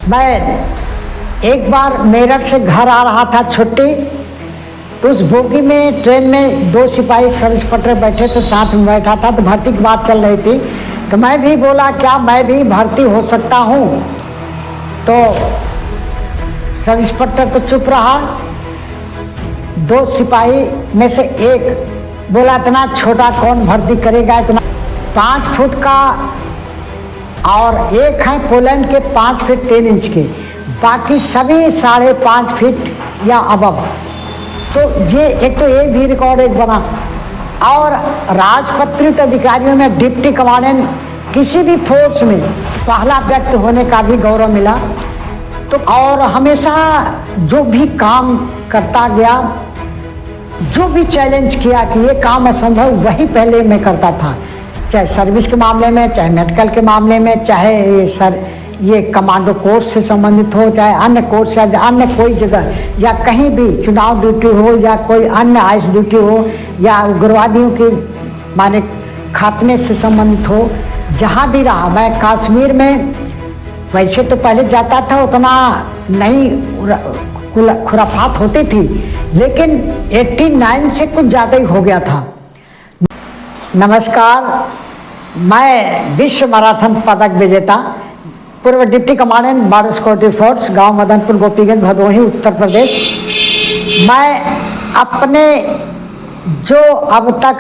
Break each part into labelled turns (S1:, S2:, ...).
S1: मैं एक बार मेरठ से घर आ रहा था छुट्टी, तो उस बोगी में ट्रेन में दो सिपाही सब इंस्पेक्टर बैठे थे, साथ में बैठा था, तो भर्ती की बात चल रही थी। तो मैं भी बोला क्या मैं भी भर्ती हो सकता हूँ? तो सब इंस्पेक्टर तो चुप रहा। दो सिपाही में से एक बोला इतना छोटा कौन भर्ती करेगा, इतना 5 फुट का, और एक है पोलैंड के 5 फीट 3 इंच के, बाकी सभी 5.5 फीट या अबव। तो ये एक तो ये भी रिकॉर्ड एक बना। और राजपत्रित अधिकारियों में डिप्टी कमांडेंट किसी भी फोर्स में पहला व्यक्ति होने का भी गौरव मिला। तो और हमेशा जो भी काम करता गया, जो भी चैलेंज किया कि ये काम असंभव, वही पहले मैं करता था, चाहे सर्विस के मामले में, चाहे मेडिकल के मामले में, चाहे ये कमांडो कोर्स से संबंधित हो, चाहे अन्य कोर्स या अन्य कोई जगह, या कहीं भी चुनाव ड्यूटी हो, या कोई अन्य आइस ड्यूटी हो, या उग्रवादियों के माने खात्मे से संबंधित हो, जहाँ भी रहा। मैं कश्मीर में वैसे तो पहले जाता था, उतना नहीं खुराफात होती थी, लेकिन 89 से कुछ ज़्यादा ही हो गया था। नमस्कार, मैं विश्व मैराथन पदक विजेता, पूर्व deputy commandant border security force, गांव मदनपुर, गोपीगंज, भदोही, उत्तर प्रदेश। मैं अपने जो अब तक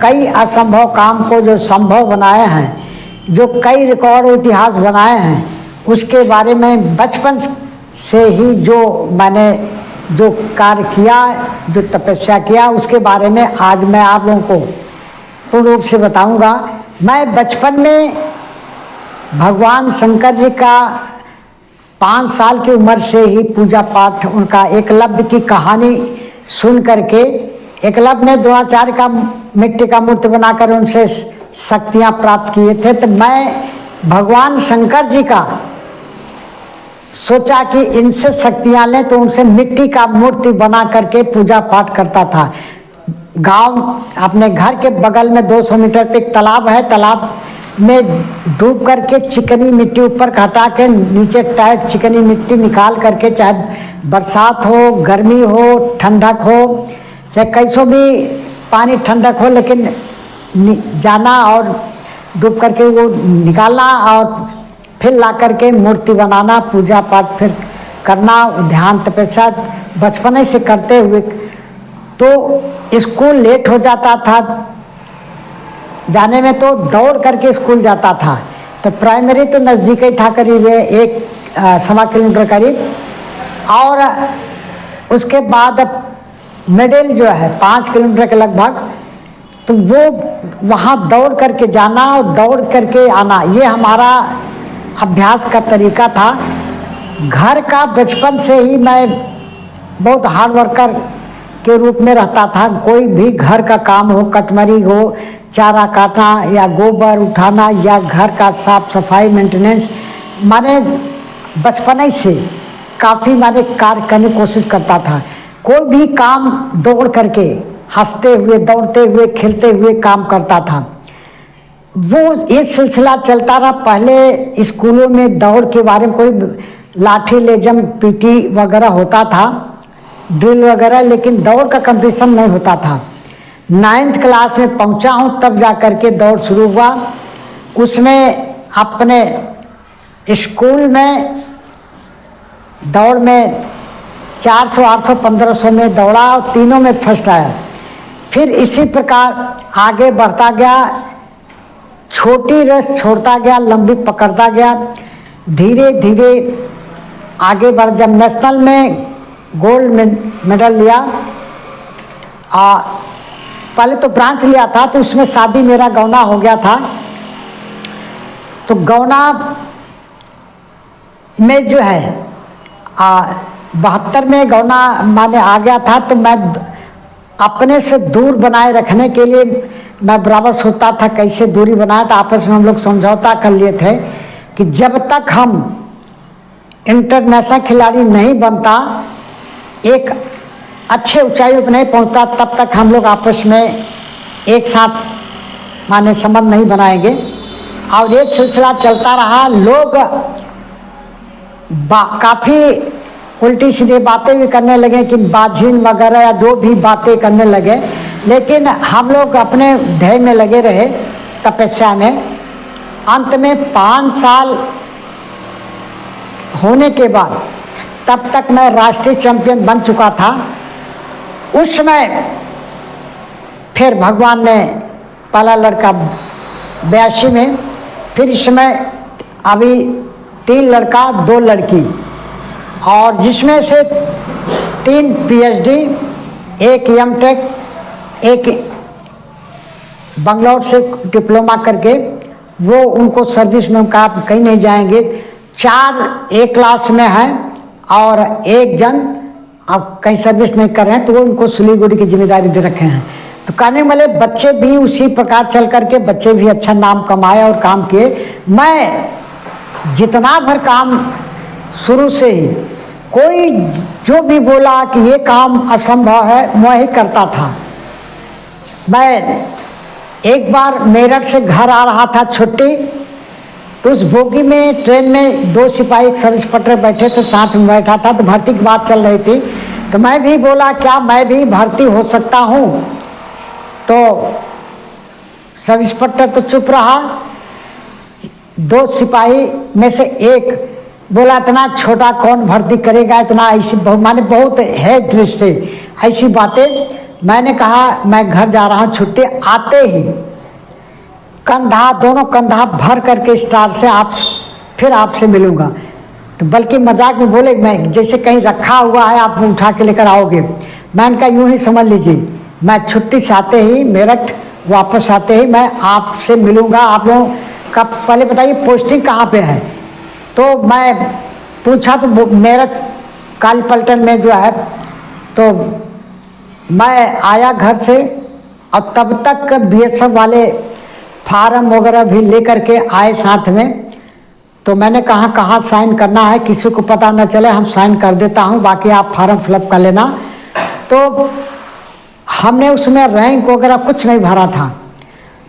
S1: कई असंभव काम को जो संभव बनाए हैं, जो कई रिकॉर्ड इतिहास बनाए हैं, उसके बारे में बचपन से ही जो मैंने जो कार्य किया, जो तपस्या किया, उसके बारे में आज मैं आप लोगों को पूर्ण रूप से बताऊंगा। मैं बचपन में भगवान शंकर जी का 5 साल की उम्र से ही पूजा पाठ, उनका एकलव्य की कहानी सुन करके, एकलव्य ने द्रोणाचार्य का मिट्टी का मूर्ति बनाकर उनसे शक्तियाँ प्राप्त किए थे। तो मैं भगवान शंकर जी का सोचा कि इनसे शक्तियाँ लें, तो उनसे मिट्टी का मूर्ति बना करके पूजा पाठ करता था। गांव अपने घर के बगल में 200 मीटर पे एक तालाब है, तालाब में डूब करके चिकनी मिट्टी ऊपर हटा के नीचे टाइट चिकनी मिट्टी निकाल करके, चाहे बरसात हो, गर्मी हो, ठंडक हो, चाहे कैसो भी पानी ठंडक हो, लेकिन जाना और डूब करके वो निकालना और फिर ला करके मूर्ति बनाना, पूजा पाठ फिर करना, ध्यान तपस्या बचपन से करते हुए। तो स्कूल लेट हो जाता था जाने में, तो दौड़ करके स्कूल जाता था। तो प्राइमरी तो नज़दीक ही था, करीब 1.25 किलोमीटर करीब, और उसके बाद मिडिल जो है 5 किलोमीटर के लगभग, तो वो वहाँ दौड़ करके जाना और दौड़ करके आना, ये हमारा अभ्यास का तरीका था। घर का बचपन से ही मैं बहुत हार्ड वर्कर के रूप में रहता था। कोई भी घर का काम हो, कटमरी हो, चारा काटना या गोबर उठाना या घर का साफ सफाई मेंटेनेंस, माने बचपन से काफ़ी माने कार्य करने की कोशिश करता था। कोई भी काम दौड़ करके, हंसते हुए, दौड़ते हुए, खेलते हुए काम करता था। वो ये सिलसिला चलता रहा। पहले स्कूलों में दौड़ के बारे में कोई लाठी लेजम पीटी वगैरह होता था, ड्रिल वगैरह, लेकिन दौड़ का कंपटीशन नहीं होता था। 9th क्लास में पहुंचा हूं तब जा कर के दौड़ शुरू हुआ। उसमें अपने स्कूल में दौड़ में 400, 800, 1500 में दौड़ा और तीनों में फर्स्ट आया। फिर इसी प्रकार आगे बढ़ता गया, छोटी रेस छोड़ता गया, लंबी पकड़ता गया, धीरे धीरे आगे बढ़। जब नेशनल में गोल्ड मेडल लिया, पहले तो ब्रांच लिया था, तो उसमें शादी मेरा गौना हो गया था। तो गौना में जो है 72 में गौना माने आ गया था। तो मैं अपने से दूर बनाए रखने के लिए मैं बराबर सोचता था कैसे दूरी बनाए। तो आपस में हम लोग समझौता कर लिए थे कि जब तक हम इंटरनेशनल खिलाड़ी नहीं बनता, एक अच्छे ऊंचाई पर नहीं पहुंचता, तब तक हम लोग आपस में एक साथ माने संबंध नहीं बनाएंगे। और ये सिलसिला चलता रहा। लोग काफ़ी उल्टी सीधी बातें भी करने लगे कि बाझीन वगैरह या जो भी बातें करने लगे। लेकिन हम लोग अपने ध्येय में लगे रहे, तपस्या में। अंत में 5 साल होने के बाद, तब तक मैं राष्ट्रीय चैंपियन बन चुका था। उस समय फिर भगवान ने पहला लड़का 82 में, फिर इस समय अभी 3 लड़का 2 लड़की, और जिसमें से 3 PhD, 1 M.Tech, एक बंगलौर से डिप्लोमा करके वो उनको सर्विस में कहा कहीं नहीं जाएंगे। 4 एक क्लास में हैं और 1 जन अब कहीं सर्विस नहीं कर रहे हैं, तो वो उनको सिलीगुड़ी की जिम्मेदारी दे रखे हैं। तो कहने वाले बच्चे भी उसी प्रकार चल करके बच्चे भी अच्छा नाम कमाए और काम किए। मैं जितना भर काम शुरू से ही, कोई जो भी बोला कि ये काम असंभव है, मैं ही करता था। मैं एक बार मेरठ से घर आ रहा था छुट्टी, तो उस बोगी में ट्रेन में 2 सिपाही एक सब इंस्पेक्टर बैठे थे, साथ में बैठा था, तो भर्ती की बात चल रही थी। तो मैं भी बोला क्या मैं भी भर्ती हो सकता हूँ? तो सब इंस्पेक्टर तो चुप रहा। 2 सिपाही में से एक बोला इतना छोटा कौन भर्ती करेगा, इतना ऐसी माने बहुत है दृष्टि ऐसी बातें। मैंने कहा मैं घर जा रहा हूँ छुट्टी, आते ही कंधा, दोनों कंधा भर करके स्टार से फिर आपसे मिलूंगा। तो बल्कि मजाक में बोले मैं जैसे कहीं रखा हुआ है आप उठा के लेकर आओगे। मैंने कहा यूं ही समझ लीजिए, मैं छुट्टी से आते ही, मेरठ वापस आते ही मैं आपसे मिलूंगा। आप लोगों का पहले बताइए पोस्टिंग कहाँ पे है? तो मैं पूछा तो मेरठ काली पलटन में जो है। तो मैं आया घर से और तब तक BSF वाले फार्म वगैरह भी लेकर के आए साथ में। तो मैंने कहा कहाँ साइन करना है, किसी को पता न चले, हम साइन कर देता हूँ, बाकी आप फार्म फिलअप कर लेना। तो हमने उसमें रैंक वगैरह कुछ नहीं भरा था,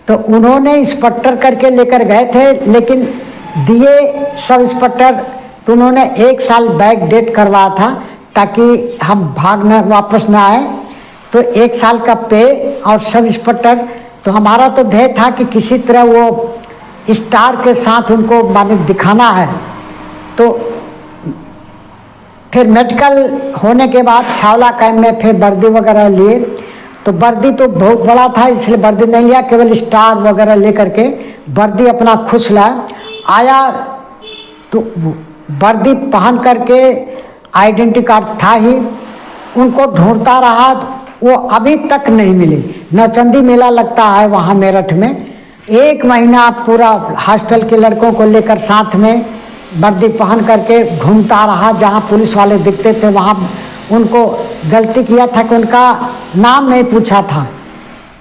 S1: तो उन्होंने इंस्पेक्टर करके लेकर गए थे, लेकिन दिए सब इंस्पेक्टर, तो उन्होंने 1 साल बैक डेट करवाया था ताकि हम भागना वापस ना आए। तो 1 साल का पे और सब इंस्पेक्टर। तो हमारा तो ध्येय था कि किसी तरह वो स्टार के साथ उनको माने दिखाना है। तो फिर मेडिकल होने के बाद छावला कैंप में फिर वर्दी वगैरह लिए। तो वर्दी तो बहुत बड़ा था, इसलिए वर्दी नहीं लिया, केवल स्टार वगैरह लेकर के वर्दी अपना खुश लाया। आया तो वर्दी पहन करके आइडेंटिटी कार्ड था ही, उनको ढूंढता रहा, वो अभी तक नहीं मिले। नौचंदी मेला लगता है वहाँ मेरठ में, 1 महीना पूरा हॉस्टल के लड़कों को लेकर साथ में वर्दी पहन करके घूमता रहा। जहाँ पुलिस वाले दिखते थे वहाँ उनको गलती किया था कि उनका नाम नहीं पूछा था,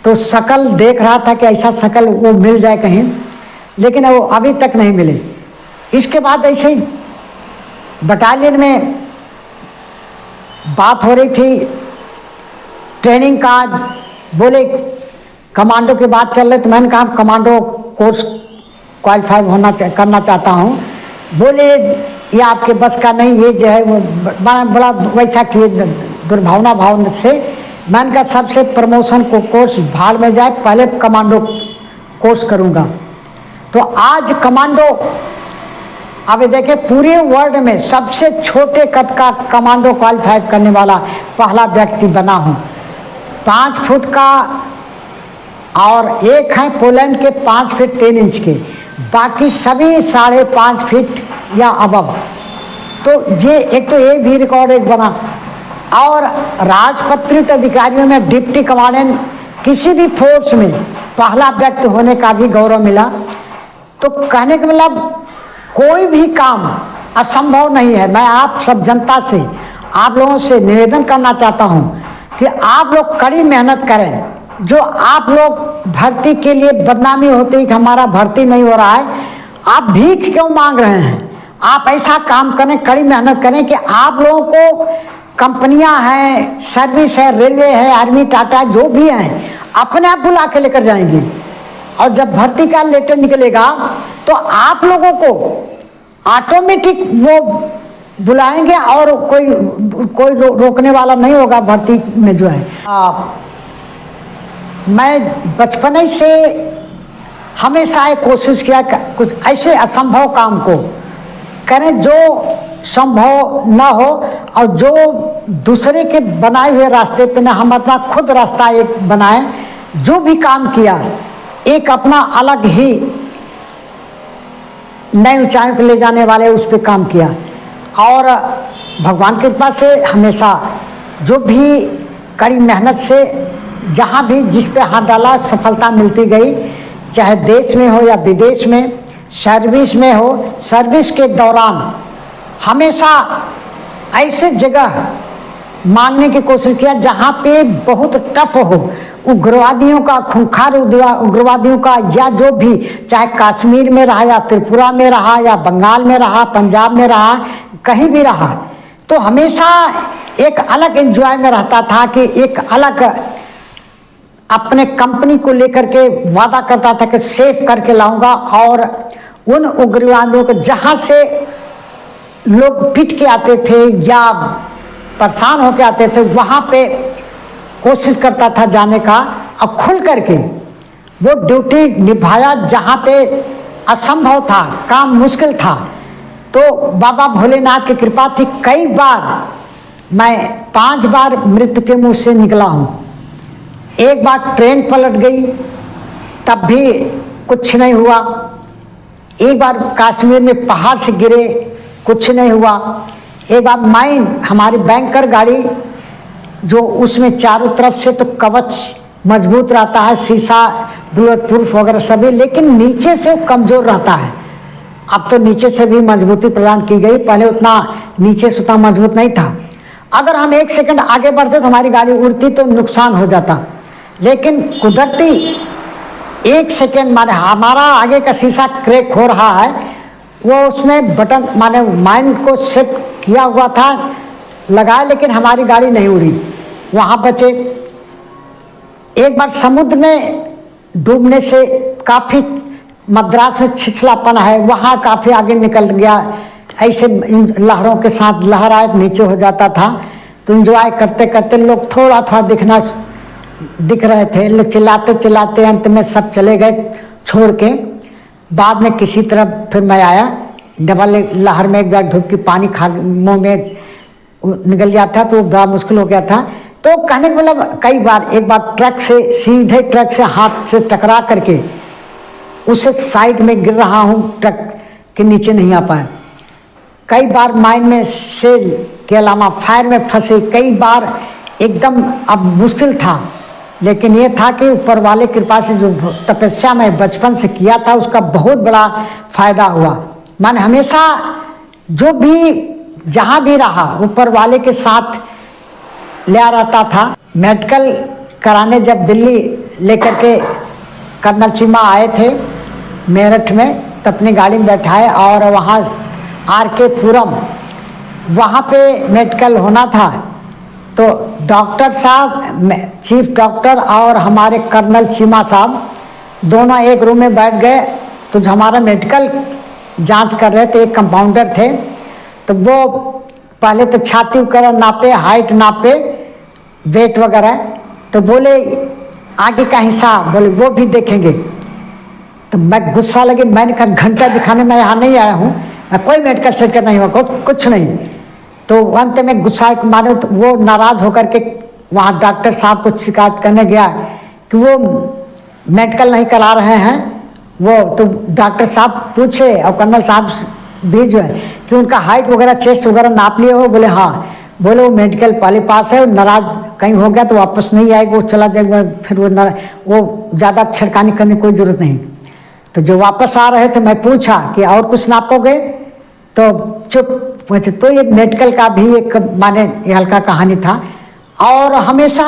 S1: तो शकल देख रहा था कि ऐसा शकल वो मिल जाए कहीं, लेकिन वो अभी तक नहीं मिले। इसके बाद ऐसे ही बटालियन में बात हो रही थी ट्रेनिंग का, बोले कमांडो की बात चल रही, तो मैंने कहा कमांडो कोर्स क्वालिफाई करना चाहता हूँ। बोले ये आपके बस का नहीं, ये जो है वो बड़ा वैसा किए दुर्भावना भाव से। मैंने कहा सबसे प्रमोशन को कोर्स भाग में जाए, पहले कमांडो कोर्स करूँगा। तो आज कमांडो, अब देखिए पूरे वर्ल्ड में सबसे छोटे कद का कमांडो क्वालिफाई करने वाला पहला व्यक्ति बना हूँ। 5 फुट का, और एक है पोलैंड के 5 फीट 3 इंच के, बाकी सभी 5.5 फीट या अबव। तो ये एक तो ये भी रिकॉर्ड एक बना। और राजपत्रित अधिकारियों में डिप्टी कमांडेंट किसी भी फोर्स में पहला व्यक्ति होने का भी गौरव मिला। तो कहने का मतलब कोई भी काम असंभव नहीं है। मैं आप सब जनता से, आप लोगों से निवेदन करना चाहता हूँ कि आप लोग कड़ी मेहनत करें। जो आप लोग भर्ती के लिए बदनामी होती है कि हमारा भर्ती नहीं हो रहा है, आप भीख क्यों मांग रहे हैं? आप ऐसा काम करें, कड़ी मेहनत करें कि आप लोगों को कंपनियां हैं, सर्विस है, रेलवे है, आर्मी, टाटा जो भी हैं, अपने आप बुला के लेकर जाएंगे। और जब भर्ती का लेटर निकलेगा तो आप लोगों को ऑटोमेटिक वो बुलाएंगे और कोई रोकने वाला नहीं होगा भर्ती में जो है। मैं बचपन ही से हमेशा एक कोशिश किया कुछ ऐसे असंभव काम को करें जो संभव ना हो, और जो दूसरे के बनाए हुए रास्ते पे ना हम अपना खुद रास्ता एक बनाएं। जो भी काम किया एक अपना अलग ही नई ऊंचाई पे ले जाने वाले उस पे काम किया, और भगवान की कृपा से हमेशा जो भी कड़ी मेहनत से जहाँ भी जिस पे हाथ डाला सफलता मिलती गई, चाहे देश में हो या विदेश में, सर्विस में हो। सर्विस के दौरान हमेशा ऐसे जगह मांगने की कोशिश किया जहाँ पे बहुत टफ हो, उग्रवादियों का, खूंखार उग्रवादियों का, या जो भी, चाहे कश्मीर में रहा या त्रिपुरा में रहा या बंगाल में रहा, पंजाब में रहा, कहीं भी रहा, तो हमेशा एक अलग एंजॉय में रहता था कि एक अलग अपने कंपनी को लेकर के वादा करता था कि सेफ करके लाऊंगा, और उन उग्रवादियों को जहाँ से लोग पिट के आते थे या परेशान होके आते थे वहाँ पे कोशिश करता था जाने का, और खुल करके वो ड्यूटी निभाया जहाँ पे असंभव था, काम मुश्किल था। तो बाबा भोलेनाथ की कृपा थी, कई बार मैं 5 बार मृत्यु के मुंह से निकला हूँ। एक बार ट्रेन पलट गई तब भी कुछ नहीं हुआ, एक बार कश्मीर में पहाड़ से गिरे कुछ नहीं हुआ, एक बार माइन हमारी बैंकर गाड़ी जो उसमें चारों तरफ से तो कवच मजबूत रहता है, शीशा बुलेट प्रूफ वगैरह सभी, लेकिन नीचे से कमज़ोर रहता है। अब तो नीचे से भी मजबूती प्रदान की गई, पहले उतना नीचे से उतना मजबूत नहीं था। अगर हम 1 सेकंड आगे बढ़ते तो हमारी गाड़ी उड़ती तो नुकसान हो जाता, लेकिन कुदरती 1 सेकंड माने हमारा आगे का शीशा क्रैक हो रहा है, वो उसने बटन माने माइन को सेट किया हुआ था, लगाया, लेकिन हमारी गाड़ी नहीं उड़ी, वहाँ बचे। एक बार समुद्र में डूबने से काफ़ी मद्रास में छिछलापन है, वहाँ काफ़ी आगे निकल गया, ऐसे इन लहरों के साथ लहर आए नीचे हो जाता था, तो एंजॉय करते करते लोग थोड़ा थोड़ा दिख रहे थे, लोग चिल्लाते चिल्लाते अंत में सब चले गए छोड़ के। बाद में किसी तरह फिर मैं आया, डबल लहर में एक बार ढुक पानी खा मुँह में निकल गया था, तो बड़ा मुश्किल हो गया था। तो कहने का मतलब कई बार, एक बार ट्रक से सीधे ट्रक से हाथ से टकरा करके उसे साइड में गिर रहा हूँ, ट्रक के नीचे नहीं आ पाया। कई बार माइन में से के अलावा फायर में फंसे, कई बार एकदम अब मुश्किल था, लेकिन ये था कि ऊपर वाले कृपा से जो तपस्या मैं बचपन से किया था उसका बहुत बड़ा फायदा हुआ। मैंने हमेशा जो भी जहाँ भी रहा ऊपर वाले के साथ लिया रहता था। मेडिकल कराने जब दिल्ली लेकर के कर्नल चीमा आए थे मेरठ में, तो अपनी गाड़ी में बैठाए और वहाँ RK पुरम वहाँ पे मेडिकल होना था। तो डॉक्टर साहब, चीफ डॉक्टर और हमारे कर्नल चीमा साहब दोनों एक रूम में बैठ गए। तो जो हमारा मेडिकल जांच कर रहे थे, एक कंपाउंडर थे, तो वो पहले तो छाती वगैरह नापे, हाइट नापे, वेट वगैरह, तो बोले आगे का हिस्सा बोले वो भी देखेंगे। तो मैं गुस्सा लगी, मैंने कहा घंटा दिखाने मैं यहाँ नहीं आया हूँ, मैं कोई मेडिकल सर्टिफिकेट नहीं हुआ, कुछ नहीं। तो अंत में गुस्सा मानो तो वो नाराज होकर के वहाँ डॉक्टर साहब को शिकायत करने गया कि वो मेडिकल नहीं करा रहे हैं वो। तो डॉक्टर साहब पूछे और कर्नल साहब भी जो है कि उनका हाइट वगैरह चेस्ट वगैरह नाप लिए हो? बोले हाँ। बोले वो मेडिकल पहले पास है, नाराज कहीं हो गया तो वापस नहीं आएगा, वो चला जाएगा, फिर वो ज़्यादा छिड़कानी करने की कोई ज़रूरत नहीं। तो जो वापस आ रहे थे मैं पूछा कि और कुछ नापोगे? तो चुप। तो ये मेडिकल का भी एक माने हल्का कहानी था। और हमेशा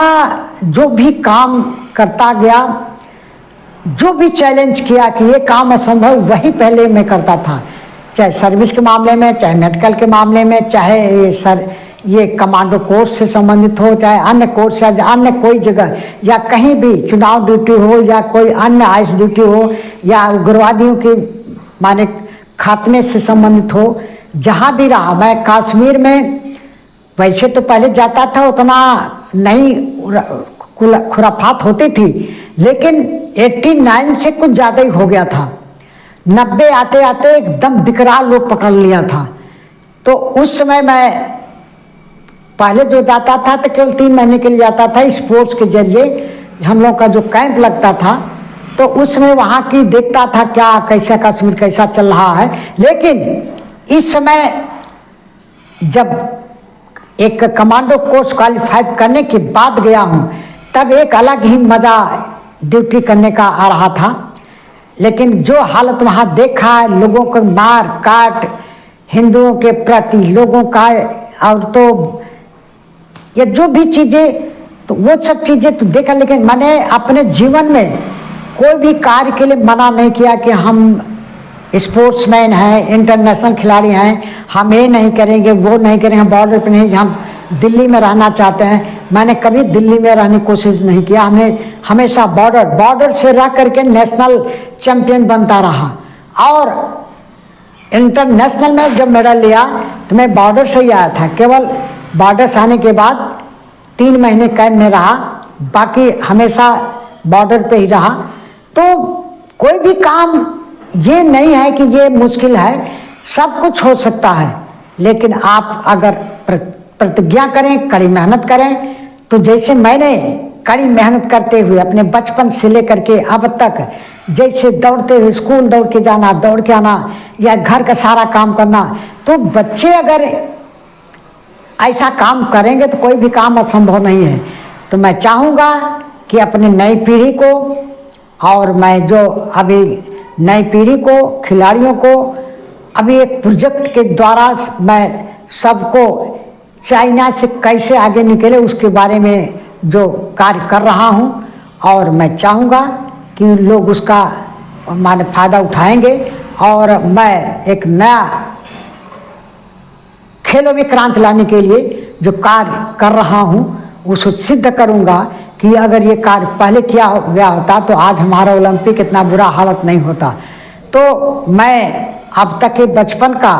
S1: जो भी काम करता गया, जो भी चैलेंज किया कि ये काम असंभव, वही पहले मैं करता था, चाहे सर्विस के मामले में, चाहे मेडिकल के मामले में, चाहे ये कमांडो कोर्स से संबंधित हो, चाहे अन्य कोर्स या अन्य कोई जगह या कहीं भी चुनाव ड्यूटी हो या कोई अन्य आइस ड्यूटी हो या उग्रवादियों के माने खात्मे से संबंधित हो जहाँ भी रहा, मैं कश्मीर में वैसे तो पहले जाता था, उतना नहीं खुराफात होती थी, लेकिन 89 से कुछ ज़्यादा ही हो गया था। 90 आते आते एकदम विकराल रूप पकड़ लिया था। तो उस समय मैं पहले जो जाता था तो केवल 3 महीने के लिए जाता था, स्पोर्ट्स के जरिए हम लोग का जो कैंप लगता था, तो उसमें वहाँ की देखता था क्या कैसा कश्मीर कैसा चल रहा है। लेकिन इस समय जब एक कमांडो कोर्स क्वालिफाई करने के बाद गया हूँ, तब एक अलग ही मज़ा ड्यूटी करने का आ रहा था। लेकिन जो हालत वहाँ देखा है, लोगों को मार काट, हिंदुओं के प्रति लोगों का, और तो ये जो भी चीज़ें, तो वो सब चीज़ें तो देखा। लेकिन मैंने अपने जीवन में कोई भी कार्य के लिए मना नहीं किया कि हम स्पोर्ट्समैन हैं, इंटरनेशनल खिलाड़ी हैं, हम ये नहीं करेंगे वो नहीं करेंगे, हम बॉर्डर पे नहीं, हम दिल्ली में रहना चाहते हैं। मैंने कभी दिल्ली में रहने की कोशिश नहीं किया। हमने हमेशा बॉर्डर से रह करके नेशनल चैंपियन बनता रहा। और इंटरनेशनल में जब मेडल लिया तो मैं बॉर्डर से ही आया था। केवल बॉर्डर से आने के बाद 3 महीने कैंप में रहा, बाकी हमेशा बॉर्डर पे ही रहा। तो कोई भी काम ये नहीं है कि ये मुश्किल है, सब कुछ हो सकता है। लेकिन आप अगर प्रतिज्ञा करें, कड़ी मेहनत करें, तो जैसे मैंने कड़ी मेहनत करते हुए अपने बचपन से लेकर के अब तक, जैसे दौड़ते हुए स्कूल दौड़ के जाना, दौड़ के आना, या घर का सारा काम करना, तो बच्चे अगर ऐसा काम करेंगे तो कोई भी काम असंभव नहीं है। तो मैं चाहूँगा कि अपनी नई पीढ़ी को, और मैं जो अभी नई पीढ़ी को, खिलाड़ियों को, अभी एक प्रोजेक्ट के द्वारा मैं सबको चाइना से कैसे आगे निकले उसके बारे में जो कार्य कर रहा हूँ, और मैं चाहूँगा कि लोग उसका माने फ़ायदा उठाएंगे। और मैं एक नया खेलों में क्रांति लाने के लिए जो कार्य कर रहा हूँ उसको सिद्ध करूँगा कि अगर ये कार्य पहले किया गया होता तो आज हमारा ओलंपिक इतना बुरा हालत नहीं होता। तो मैं अब तक के बचपन का,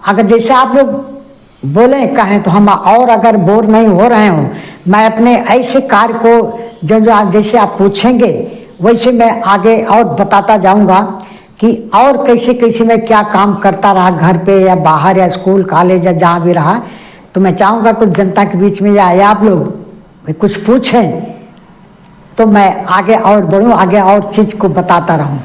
S1: अगर जैसे आप लोग बोलें कहें तो हम और अगर बोर नहीं हो रहे हों, मैं अपने ऐसे कार्य को जब जैसे आप पूछेंगे वैसे मैं आगे और बताता जाऊंगा कि और कैसे कैसे मैं क्या काम करता रहा, घर पे या बाहर या स्कूल कॉलेज या जहाँ भी रहा। तो मैं चाहूँगा कुछ जनता के बीच में या आप लोग कुछ पूछें तो मैं आगे और बढ़ूँ, आगे और चीज़ को बताता रहूँ।